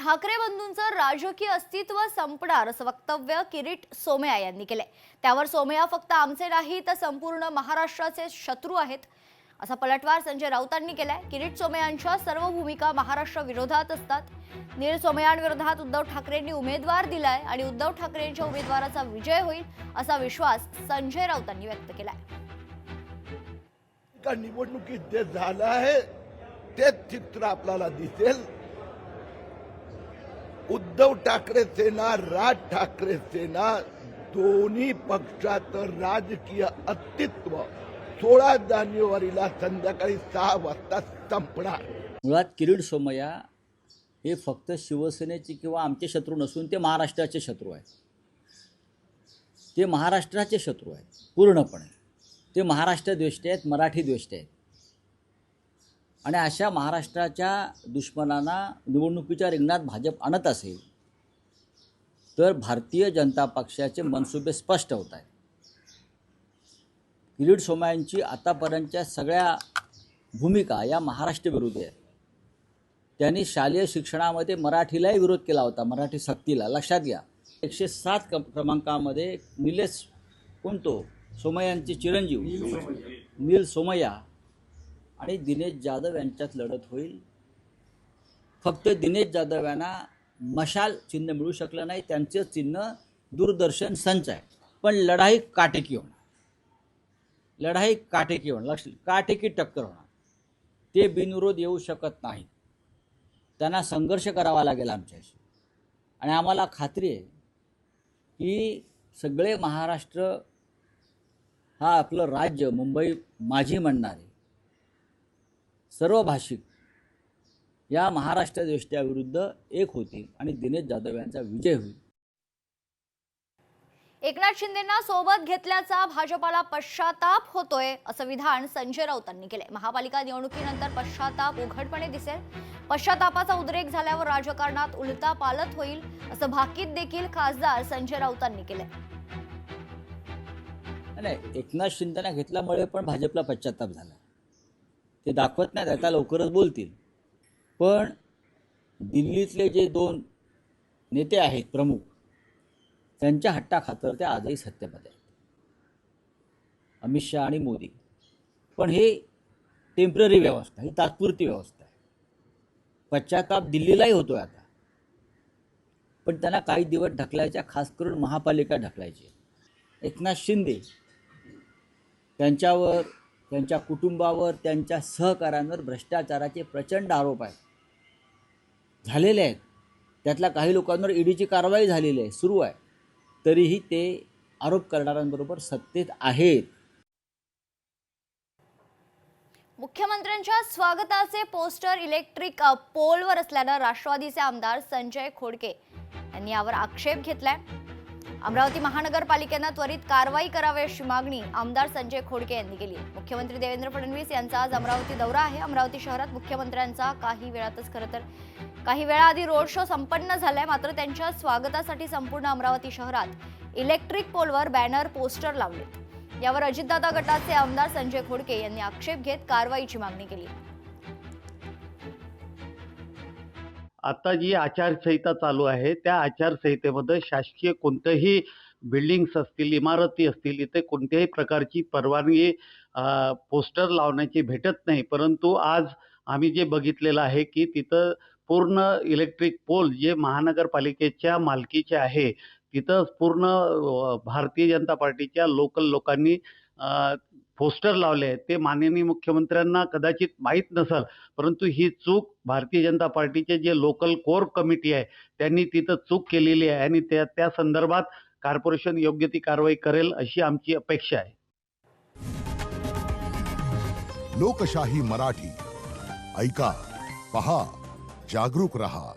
ठाकरे बंधूंचं राजकीय अस्तित्व संपणार असं वक्तव्य किरीट सोमय्या यांनी केलंय। त्यावर सोमय्या फक्त आमचे नाही तर संपूर्ण महाराष्ट्राचे शत्रू आहेत असा पलटवार संजय राऊतांनी केलाय। किरीट सोमय्यांच्या सर्व भूमिका महाराष्ट्र विरोधात असतात। नील सोमय्यांविरोधात उद्धव ठाकरेंनी उमेदवार दिलाय आणि उद्धव ठाकरेंच्या उमेदवाराचा विजय होईल असा विश्वास संजय राऊतांनी व्यक्त केलाय। निवडणुकीत जे झालं आहे तेच चित्र आपल्याला दिसेल। उद्धव ठाकरे सेना, राज ठाकरे सेना दोन्ही पक्षाचं राजकीय अस्तित्व 16 जानेवारीला संध्याकाळी 6 वाजता संपणार। मुळात किरीट सोमय्या हे फक्त शिवसेनेचे किंवा आमचे शत्रू नसून ते महाराष्ट्राचे शत्रू आहेत। ते महाराष्ट्राचे शत्रू आहेत पूर्णपणे। ते महाराष्ट्र द्वेष्टे आहेत, मराठी द्वेष्टे आहेत। आणि अशा महाराष्ट्राच्या दुश्मनांना निवडणुकीच्या रिंगणात भाजप आणत असेल तर भारतीय जनता पक्षाचे मनसुबे स्पष्ट होत आहेत। किरीट सोमय्यांची आतापर्यंतच्या सगळ्या भूमिका या महाराष्ट्र विरोधी आहेत। त्यांनी शालेय शिक्षणामध्ये मराठीलाही विरोध केला होता, मराठी सक्तीला। लक्षात घ्या, 107 क्रमांकामध्ये निलेश कोणतो सोमय्यांचे चिरंजीव नील सोमय्या आणि दिनेश जाधव यांच्यात लढत होईल। फक्त दिनेश जाधव यांना मशाल चिन्ह मिळू शकलं नाही, त्यांचं चिन्ह दूरदर्शन संच आहे। पण लढाई काटेकी होणार, लढाई काटेकी होणार, काटेकी टक्कर होणार। ते बिनविरोध येऊ शकत नाही, त्यांना संघर्ष करावा लागेल आमच्याशी। आणि आम्हाला खात्री आहे की सगळे महाराष्ट्र हा आपलं राज्य मुंबई माझी म्हणणारे सर्व भाषिक या महाराष्ट्र द्वेष्ट्याविरुद्ध एक होतील आणि दिनेश जाधव यांचा विजय होईल। एकनाथ शिंदेंना सोबत घेतल्याचा भाजपाला पश्चाताप होतोय असं विधान संजय राऊतांनी केलंय। महापालिका निवडणुकीनंतर पश्चाताप उघडपणे दिसेल। पश्चातापाचा उद्रेक झाल्यावर राजकारणात उलटा पालट होईल असं भाकीत देखील खासदार संजय राऊतांनी केलंय। नाही, एकनाथ शिंदेना घेतल्यामुळे पण भाजपला पश्चाताप झाला, ते दाखवत नाहीत, आता लवकरच बोलतील। पण दिल्लीतले जे 2 नेते आहेत प्रमुख, त्यांच्या हट्टाखातर ते आजही सत्तेमध्ये आहेत, अमित शहा आणि मोदी। पण हे टेम्पररी व्यवस्था, ही तात्पुरती व्यवस्था आहे। पश्चाताप दिल्लीलाही होतोय आता, पण त्यांना काही दिवस ढकलायच्या, खास करून महापालिका ढकलायची। एकनाथ शिंदे त्यांच्यावर, त्यांच्या कुटुंबावर, त्यांच्या सहकाऱ्यांवर भ्रष्टाचाराचे प्रचंड आरोप आहेत, झालेले आहेत। त्यातल्या काही लोकांवर ईडीची कारवाई झालेली आहे, सुरू आहे। तरीही ते आरोप करणाऱ्यांबरोबर सत्तेत आहेत। मुख्यमंत्र्यांच्या स्वागताचे पोस्टर इलेक्ट्रिक पोलवर असल्यानं राष्ट्रवादीचे आमदार संजय खोडके यांनी यावर आक्षेप घेतलाय। अमरावती महानगरपालिकेनं त्वरित कारवाई करावी अशी मागणी आमदार संजय खोडके यांनी केली। मुख्यमंत्री देवेंद्र फडणवीस यांचा आज अमरावती दौरा आहे। अमरावती शहरात मुख्यमंत्र्यांचा काही वेळाआधी रोड शो संपन्न झालाय, मात्र त्यांच्या स्वागतासाठी संपूर्ण अमरावती शहरात इलेक्ट्रिक पोलवर बॅनर, पोस्टर लावलेत। यावर अजितदादा गटाचे आमदार संजय खोडके यांनी आक्षेप घेत कारवाईची मागणी केली। आता जी आचारसंहिता चालू आहे त्या आचारसंहितेमध्ये शासकीय कोणतेही बिल्डिंग्स असतील, इमारती असतील, इथे कोणत्याही प्रकारची परवानगी पोस्टर लावण्याची भेटत नाही। परंतु आज आम्ही जे बघितलेलं आहे की तिथं पूर्ण इलेक्ट्रिक पोल जे महानगरपालिकेच्या मालकीचे आहे, तिथं पूर्ण भारतीय जनता पार्टीच्या लोकल लोकांनी पोस्टर लावले आहेत। ते माननीय मुख्यमंत्र्यांना कदाचित माहीत नसेल, परंतु ही चूक भारतीय जनता पार्टीचे जे लोकल कोर कमिटी आहे त्यांनी तिथं चूक केलेली आहे आणि त्या संदर्भात कॉर्पोरेशन योग्य ती कारवाई करेल अशी आमची अपेक्षा आहे। लोकशाही मराठी ऐका, पहा, जागरूक रहा।